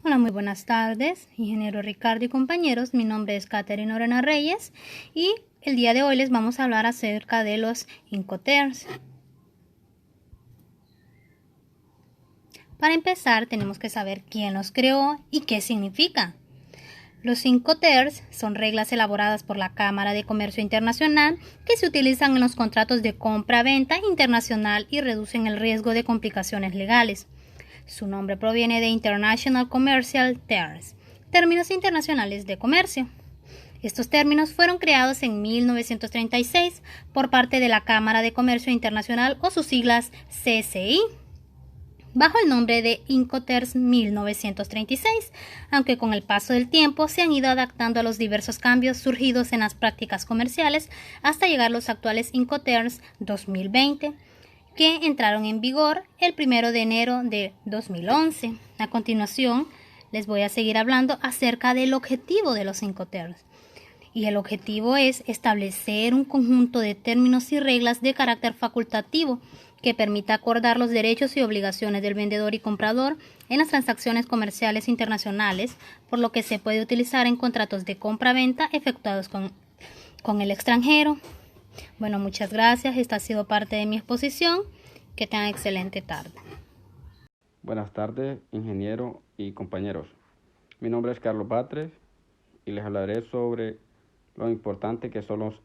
Hola, muy buenas tardes, ingeniero Ricardo y compañeros. Mi nombre es Caterina Orena Reyes y el día de hoy les vamos a hablar acerca de los Incoterms. Para empezar, tenemos que saber quién los creó y qué significa. Los Incoterms son reglas elaboradas por la Cámara de Comercio Internacional que se utilizan en los contratos de compra-venta internacional y reducen el riesgo de complicaciones legales. Su nombre proviene de International Commercial Terms, términos internacionales de comercio. Estos términos fueron creados en 1936 por parte de la Cámara de Comercio Internacional o sus siglas CCI, bajo el nombre de Incoterms 1936, aunque con el paso del tiempo se han ido adaptando a los diversos cambios surgidos en las prácticas comerciales hasta llegar a los actuales Incoterms 2020. Que entraron en vigor el 1 de enero de 2011. A continuación, les voy a seguir hablando acerca del objetivo de los Incoterms. Y el objetivo es establecer un conjunto de términos y reglas de carácter facultativo que permita acordar los derechos y obligaciones del vendedor y comprador en las transacciones comerciales internacionales, por lo que se puede utilizar en contratos de compra-venta efectuados con el extranjero. Bueno, muchas gracias. Esta ha sido parte de mi exposición. Que tengan excelente tarde. Buenas tardes, ingeniero y compañeros. Mi nombre es Carlos Batres y les hablaré sobre lo importante que son los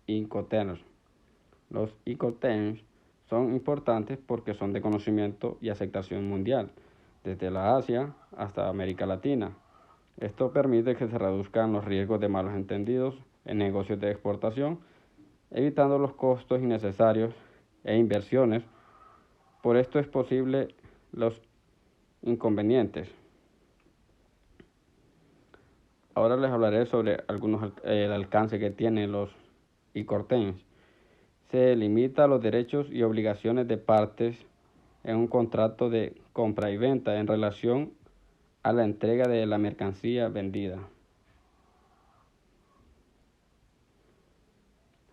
Incoterms. Los Incoterms son importantes porque son de conocimiento y aceptación mundial, desde la Asia hasta América Latina. Esto permite que se reduzcan los riesgos de malos entendidos en negocios de exportación, evitando los costos innecesarios e inversiones. Por esto es posible los inconvenientes. Ahora les hablaré sobre el alcance que tienen los Incoterms. Se limita a los derechos y obligaciones de partes en un contrato de compra y venta en relación a la entrega de la mercancía vendida.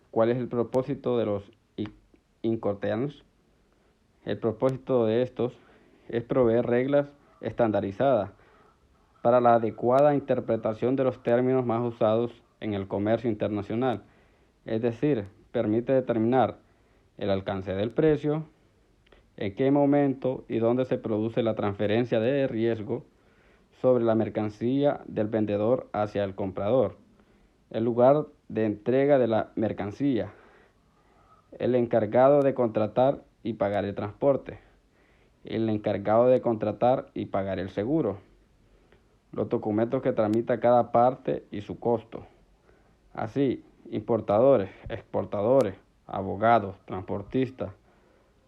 ¿Cuál es el propósito de los Incoterms? El propósito de estos es proveer reglas estandarizadas para la adecuada interpretación de los términos más usados en el comercio internacional, es decir, permite determinar el alcance del precio, en qué momento y dónde se produce la transferencia de riesgo sobre la mercancía del vendedor hacia el comprador, el lugar de entrega de la mercancía, el encargado de contratar y pagar el transporte, el encargado de contratar y pagar el seguro, los documentos que tramita cada parte y su costo. Así, importadores, exportadores, abogados, transportistas,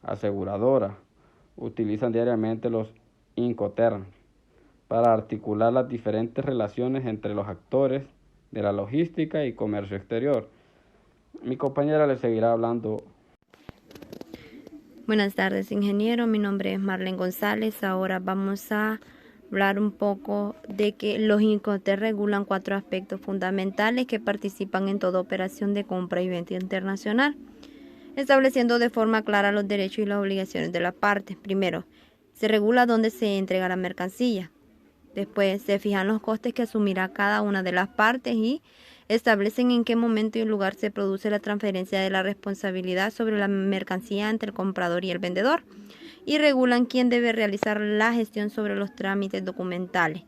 aseguradoras utilizan diariamente los Incoterms para articular las diferentes relaciones entre los actores de la logística y comercio exterior. Mi compañera le seguirá hablando. Buenas tardes, ingeniero. Mi nombre es Marlene González. Ahora vamos a hablar un poco de que los Incoterms regulan 4 aspectos fundamentales que participan en toda operación de compra y venta internacional, estableciendo de forma clara los derechos y las obligaciones de las partes. Primero, se regula dónde se entrega la mercancía. Después, se fijan los costes que asumirá cada una de las partes y establecen en qué momento y lugar se produce la transferencia de la responsabilidad sobre la mercancía entre el comprador y el vendedor, y regulan quién debe realizar la gestión sobre los trámites documentales.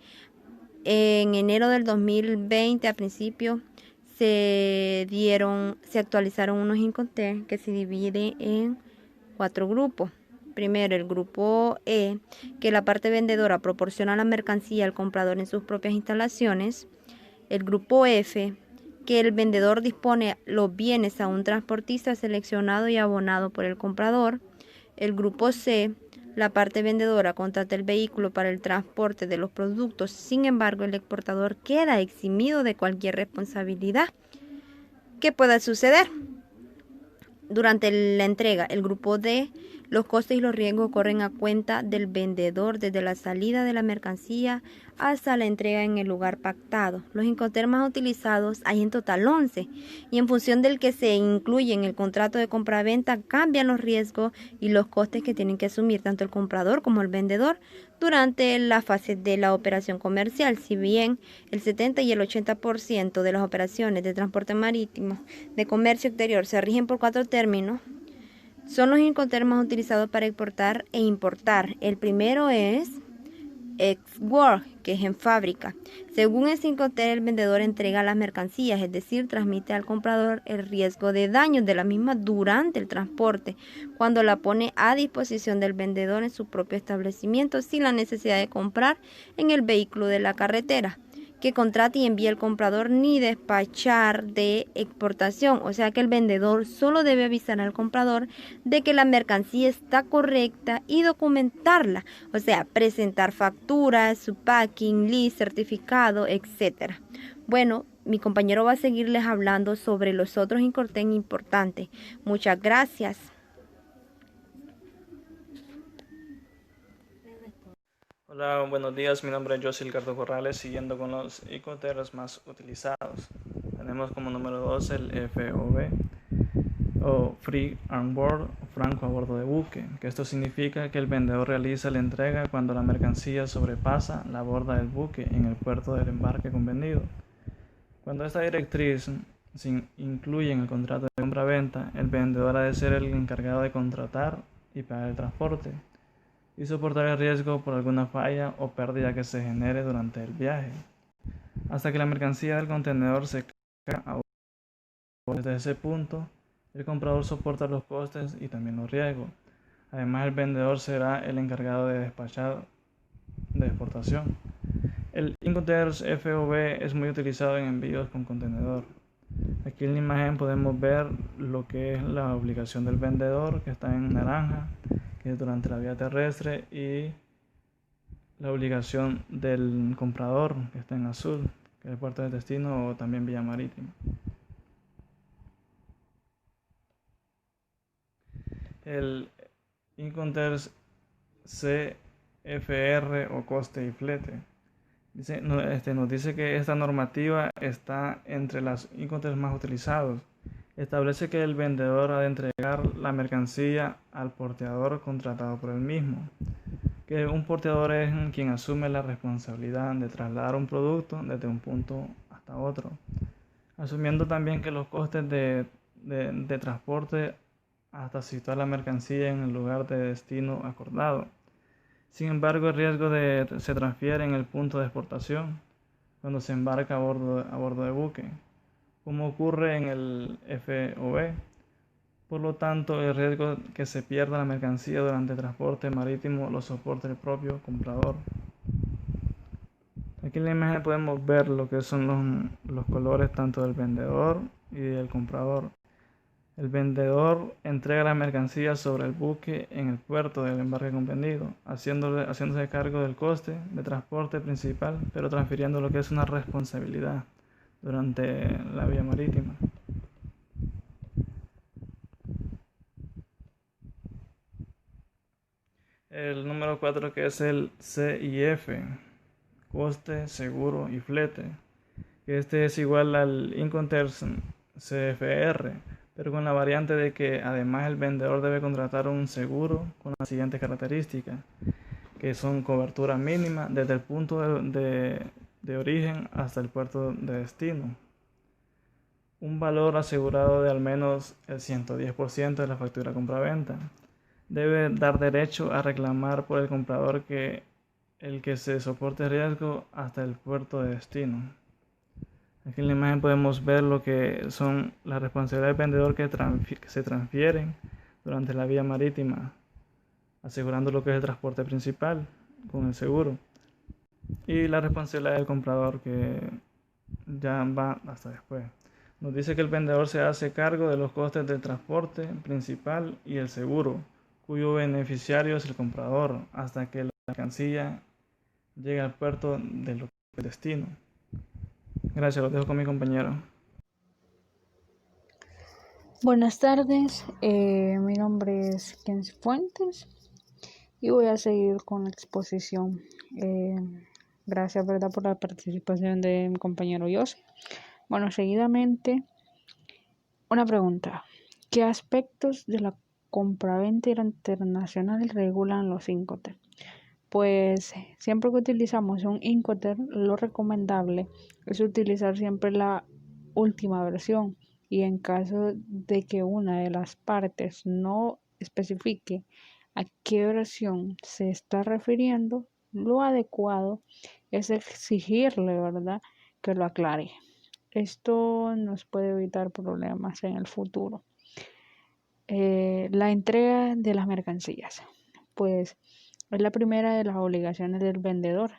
En enero del 2020, a principio, se actualizaron unos Incoterms que se dividen en 4 grupos. Primero, el grupo E, que la parte vendedora proporciona la mercancía al comprador en sus propias instalaciones. El grupo F, que el vendedor dispone los bienes a un transportista seleccionado y abonado por el comprador. El grupo C, la parte vendedora contrata el vehículo para el transporte de los productos, sin embargo el exportador queda eximido de cualquier responsabilidad que pueda suceder durante la entrega. El grupo D, Los costes y los riesgos corren a cuenta del vendedor desde la salida de la mercancía hasta la entrega en el lugar pactado. Los Incoterms más utilizados hay en total 11 y en función del que se incluye en el contrato de compra-venta cambian los riesgos y los costes que tienen que asumir tanto el comprador como el vendedor durante la fase de la operación comercial. Si bien el 70 y el 80% de las operaciones de transporte marítimo de comercio exterior se rigen por 4 términos, son los Incoterms más utilizados para exportar e importar. El primero es Ex-Work, que es en fábrica. Según el Incoterm, el vendedor entrega las mercancías, es decir, transmite al comprador el riesgo de daños de la misma durante el transporte, cuando la pone a disposición del vendedor en su propio establecimiento sin la necesidad de comprar en el vehículo de la carretera que contrate y envíe el comprador ni despachar de exportación. O sea que el vendedor solo debe avisar al comprador de que la mercancía está correcta y documentarla. O sea, presentar facturas, su packing, list, certificado, etc. Bueno, mi compañero va a seguirles hablando sobre los otros Incoterms importantes. Muchas gracias. Hola, buenos días. Mi nombre es José Ricardo Corrales, siguiendo con los Incoterms más utilizados. Tenemos como número 2 el FOB o Free on Board, o franco a bordo de buque, que esto significa que el vendedor realiza la entrega cuando la mercancía sobrepasa la borda del buque en el puerto del embarque convenido. Cuando esta directriz se incluye en el contrato de compra-venta, el vendedor ha de ser el encargado de contratar y pagar el transporte y soportar el riesgo por alguna falla o pérdida que se genere durante el viaje, hasta que la mercancía del contenedor se carga a bordo. Desde ese punto, el comprador soporta los costes y también los riesgos. Además, el vendedor será el encargado de despachar de exportación. El Incoterms FOB es muy utilizado en envíos con contenedor. Aquí en la imagen podemos ver lo que es la obligación del vendedor, que está en naranja, que es durante la vía terrestre, y la obligación del comprador, que está en azul, que es el puerto de destino o también vía marítima. El Incoterms CFR o coste y flete. Nos dice que esta normativa está entre las Incoterms más utilizados. Establece que el vendedor ha de entregar la mercancía al porteador contratado por él mismo, que un porteador es quien asume la responsabilidad de trasladar un producto desde un punto hasta otro, asumiendo también que los costes de transporte hasta situar la mercancía en el lugar de destino acordado. Sin embargo, el riesgo se transfiere en el punto de exportación cuando se embarca a bordo de buque, como ocurre en el FOB. Por lo tanto, el riesgo que se pierda la mercancía durante el transporte marítimo lo soporta el propio comprador. Aquí en la imagen podemos ver lo que son los colores tanto del vendedor y del comprador. El vendedor entrega la mercancía sobre el buque en el puerto del embarque comprendido, haciéndose cargo del coste de transporte principal, pero transfiriendo lo que es una responsabilidad durante la vía marítima. El número 4, que es el CIF, coste, seguro y flete, que este es igual al Incoterms CFR, pero con la variante de que además el vendedor debe contratar un seguro con las siguientes características, que son cobertura mínima desde el punto de origen hasta el puerto de destino, un valor asegurado de al menos el 110% de la factura compra-venta. Debe dar derecho a reclamar por el comprador el que se soporte riesgo hasta el puerto de destino. Aquí en la imagen podemos ver lo que son las responsabilidades del vendedor que se transfieren durante la vía marítima, asegurando lo que es el transporte principal con el seguro, y la responsabilidad del comprador que ya va hasta después. Nos dice que el vendedor se hace cargo de los costes del transporte principal y el seguro, cuyo beneficiario es el comprador, hasta que la mercancía llegue al puerto del destino. Gracias, lo dejo con mi compañero. Buenas tardes, mi nombre es Kenzie Fuentes y voy a seguir con la exposición. Gracias, ¿verdad?, por la participación de mi compañero Yossi. Bueno, seguidamente, una pregunta. ¿Qué aspectos de la compraventa internacional regulan los Incoterms? Pues siempre que utilizamos un Incoterm, lo recomendable es utilizar siempre la última versión, y en caso de que una de las partes no especifique a qué versión se está refiriendo, lo adecuado es exigirle, ¿verdad?, que lo aclare. Esto nos puede evitar problemas en el futuro. La entrega de las mercancías, pues es la primera de las obligaciones del vendedor.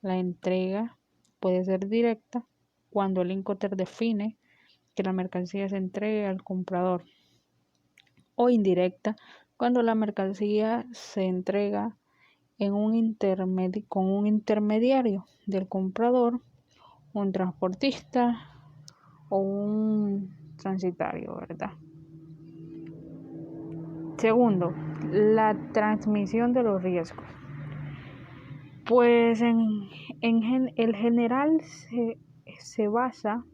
La entrega puede ser directa cuando el Incoterm define que la mercancía se entregue al comprador, o indirecta cuando la mercancía se entrega con un intermediario del comprador, un transportista o un transitario, ¿verdad? Segundo, la transmisión de los riesgos. Pues el general se basa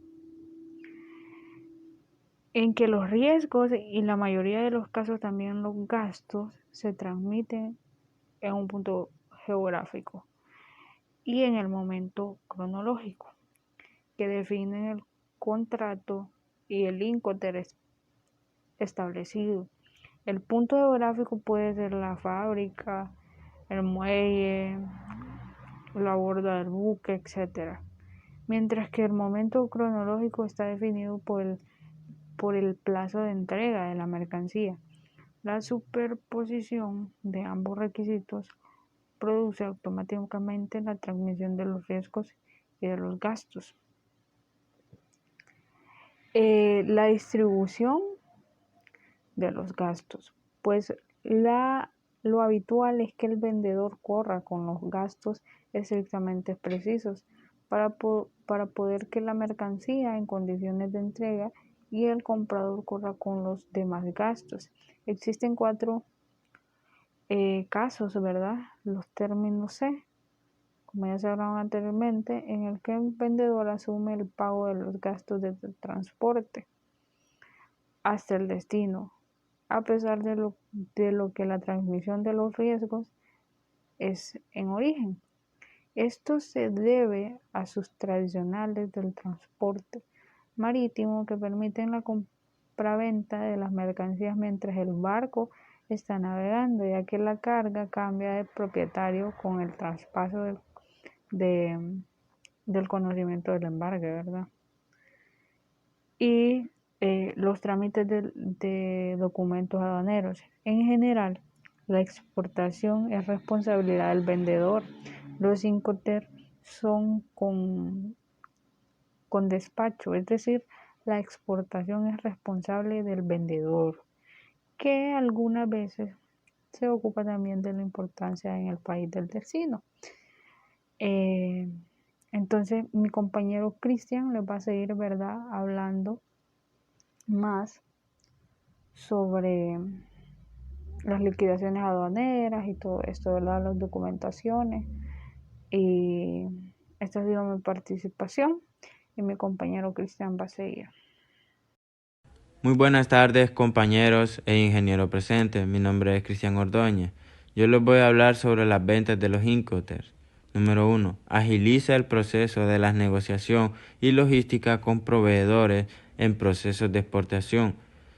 en que los riesgos y la mayoría de los casos también los gastos se transmiten en un punto geográfico y en el momento cronológico que definen el contrato y el Incoterm establecido. El punto geográfico puede ser la fábrica, el muelle, la borda del buque, etc. Mientras que el momento cronológico está definido por el plazo de entrega de la mercancía. La superposición de ambos requisitos produce automáticamente la transmisión de los riesgos y de los gastos. La distribución de los gastos, pues lo habitual es que el vendedor corra con los gastos estrictamente precisos para poder que la mercancía en condiciones de entrega y el comprador corra con los demás gastos. Existen 4 casos, ¿verdad? Los términos C, como ya se hablaron anteriormente, en el que el vendedor asume el pago de los gastos de transporte hasta el destino, a pesar de lo que la transmisión de los riesgos es en origen. Esto se debe a sus tradicionales del transporte marítimo que permiten la compraventa de las mercancías mientras el barco está navegando, ya que la carga cambia de propietario con el traspaso del conocimiento del embarque, ¿verdad? Y los trámites de documentos aduaneros. En general, la exportación es responsabilidad del vendedor. Los Incoterms son con despacho, es decir, la exportación es responsable del vendedor, que algunas veces se ocupa también de la importancia en el país del destino. Entonces, mi compañero Cristian les va a seguir, ¿verdad?, hablando más sobre las liquidaciones aduaneras y todo esto, ¿verdad?, las documentaciones. Y esta ha sido mi participación y mi compañero Cristian va a seguir. Muy buenas tardes, compañeros e ingeniero presente. Mi nombre es Cristian Ordóñez. Yo les voy a hablar sobre las ventas de los Incoterms. Número 1. Agiliza el proceso de la negociación y logística con proveedores en procesos de exportación.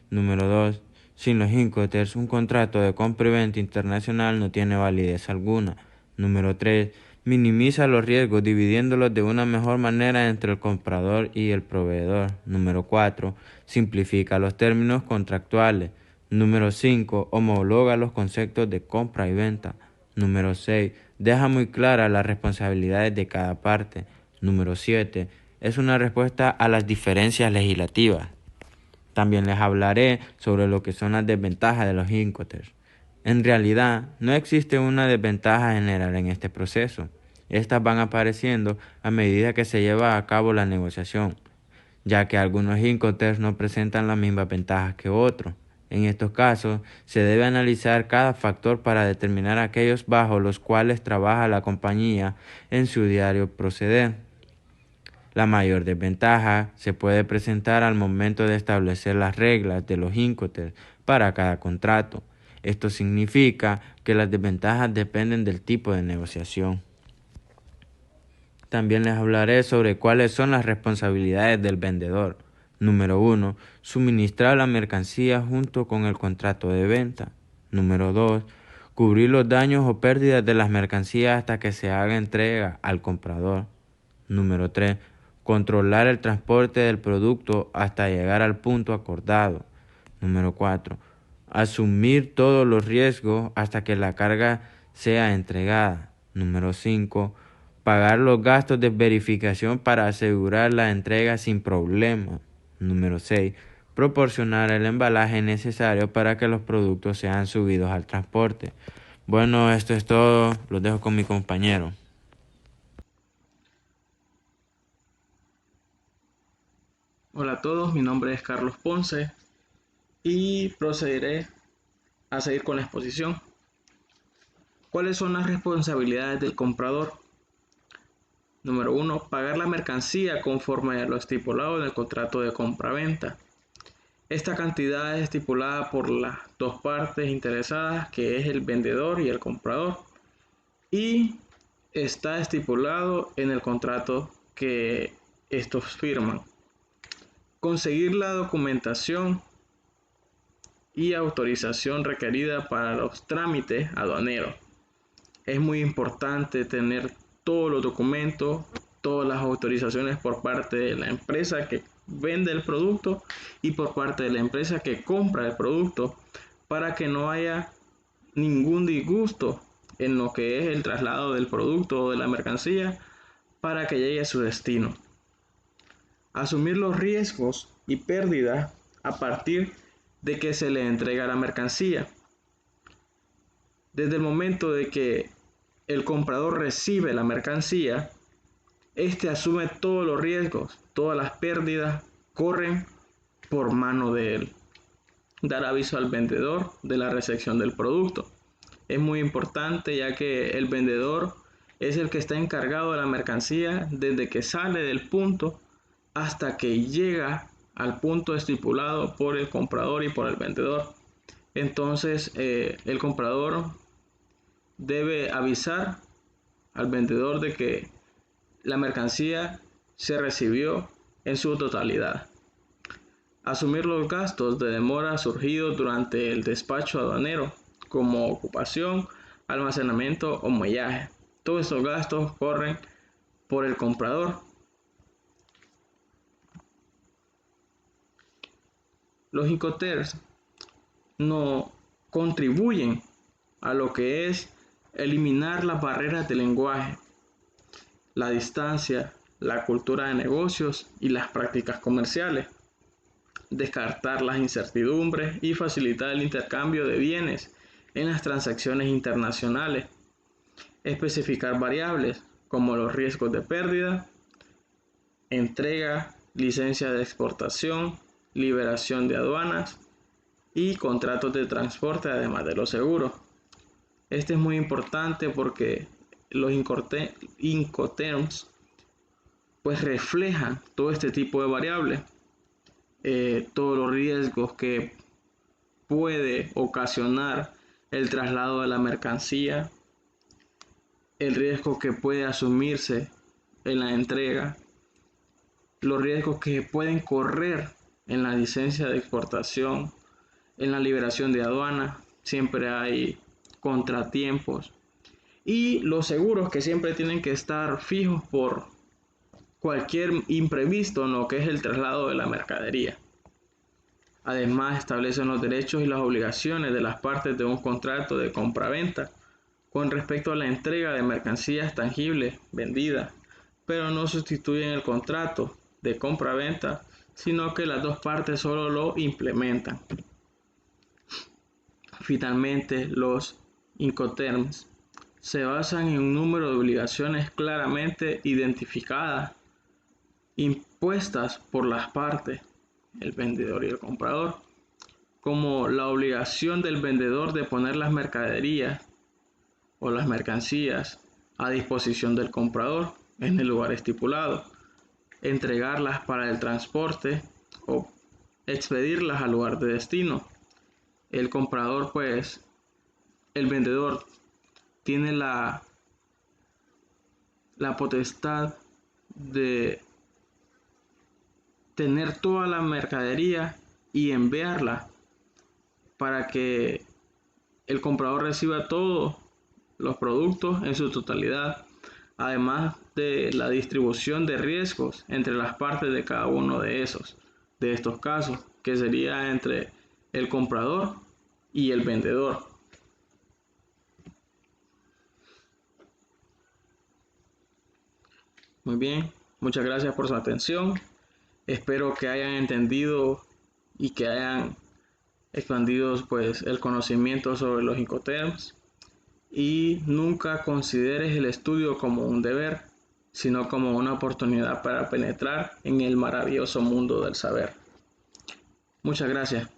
Número 2. Sin los Incoterms, un contrato de compra y venta internacional no tiene validez alguna. Número 3. Minimiza los riesgos dividiéndolos de una mejor manera entre el comprador y el proveedor. Número 4. Simplifica los términos contractuales. Número 5. Homologa los conceptos de compra y venta. Número 6. Deja muy claras las responsabilidades de cada parte. Número 7. Es una respuesta a las diferencias legislativas. También les hablaré sobre lo que son las desventajas de los Incoterms. En realidad, no existe una desventaja general en este proceso. Estas van apareciendo a medida que se lleva a cabo la negociación, ya que algunos Incoterms no presentan las mismas ventajas que otros. En estos casos, se debe analizar cada factor para determinar aquellos bajo los cuales trabaja la compañía en su diario proceder. La mayor desventaja se puede presentar al momento de establecer las reglas de los Incoterms para cada contrato. Esto significa que las desventajas dependen del tipo de negociación. También les hablaré sobre cuáles son las responsabilidades del vendedor. Número 1. Suministrar la mercancía junto con el contrato de venta. Número 2. Cubrir los daños o pérdidas de las mercancías hasta que se haga entrega al comprador. Número 3. Controlar el transporte del producto hasta llegar al punto acordado. Número 4. Asumir todos los riesgos hasta que la carga sea entregada. Número 5. Pagar los gastos de verificación para asegurar la entrega sin problema. Número 6. Proporcionar el embalaje necesario para que los productos sean subidos al transporte. Bueno, esto es todo. Los dejo con mi compañero. Hola a todos, mi nombre es Carlos Ponce y procederé a seguir con la exposición. ¿Cuáles son las responsabilidades del comprador? Número 1. Pagar la mercancía conforme a lo estipulado en el contrato de compra-venta. Esta cantidad es estipulada por las dos partes interesadas, que es el vendedor y el comprador, y está estipulado en el contrato que estos firman. Conseguir la documentación y autorización requerida para los trámites aduaneros. Es muy importante tener todos los documentos, todas las autorizaciones por parte de la empresa que vende el producto y por parte de la empresa que compra el producto, para que no haya ningún disgusto en lo que es el traslado del producto o de la mercancía para que llegue a su destino. Asumir los riesgos y pérdidas a partir de que se le entrega la mercancía. Desde el momento de que el comprador recibe la mercancía, este asume todos los riesgos, todas las pérdidas corren por mano de él. Dar aviso al vendedor de la recepción del producto. Es muy importante, ya que el vendedor es el que está encargado de la mercancía desde que sale del punto hasta que llega al punto estipulado por el comprador y por el vendedor. Entonces el comprador debe avisar al vendedor de que la mercancía se recibió en su totalidad. Asumir los gastos de demora surgidos durante el despacho aduanero, como ocupación, almacenamiento o muellaje. Todos estos gastos corren por el comprador. Los Incoterms no contribuyen a lo que es eliminar las barreras del lenguaje, la distancia, la cultura de negocios y las prácticas comerciales, descartar las incertidumbres y facilitar el intercambio de bienes en las transacciones internacionales, especificar variables como los riesgos de pérdida, entrega, licencia de exportación, liberación de aduanas y contratos de transporte, además de los seguros. Este es muy importante porque los Incoterms pues reflejan todo este tipo de variables, todos los riesgos que puede ocasionar el traslado de la mercancía, el riesgo que puede asumirse en la entrega, los riesgos que pueden correr en la licencia de exportación, en la liberación de aduana, siempre hay contratiempos, y los seguros que siempre tienen que estar fijos por cualquier imprevisto en lo que es el traslado de la mercadería. Además, establecen los derechos y las obligaciones de las partes de un contrato de compra-venta con respecto a la entrega de mercancías tangibles vendidas, pero no sustituyen el contrato de compra-venta, sino que las dos partes solo lo implementan. Finalmente, los Incoterms se basan en un número de obligaciones claramente identificadas impuestas por las partes, el vendedor y el comprador, como la obligación del vendedor de poner las mercaderías o las mercancías a disposición del comprador en el lugar estipulado, entregarlas para el transporte o expedirlas al lugar de destino. El comprador, pues, el vendedor tiene la potestad de tener toda la mercadería y enviarla para que el comprador reciba todos los productos en su totalidad, además de la distribución de riesgos entre las partes de cada uno de estos casos, que sería entre el comprador y el vendedor. Muy bien, muchas gracias por su atención. Espero que hayan entendido y que hayan expandido pues el conocimiento sobre los Incoterms, y nunca consideres el estudio como un deber, sino como una oportunidad para penetrar en el maravilloso mundo del saber. Muchas gracias.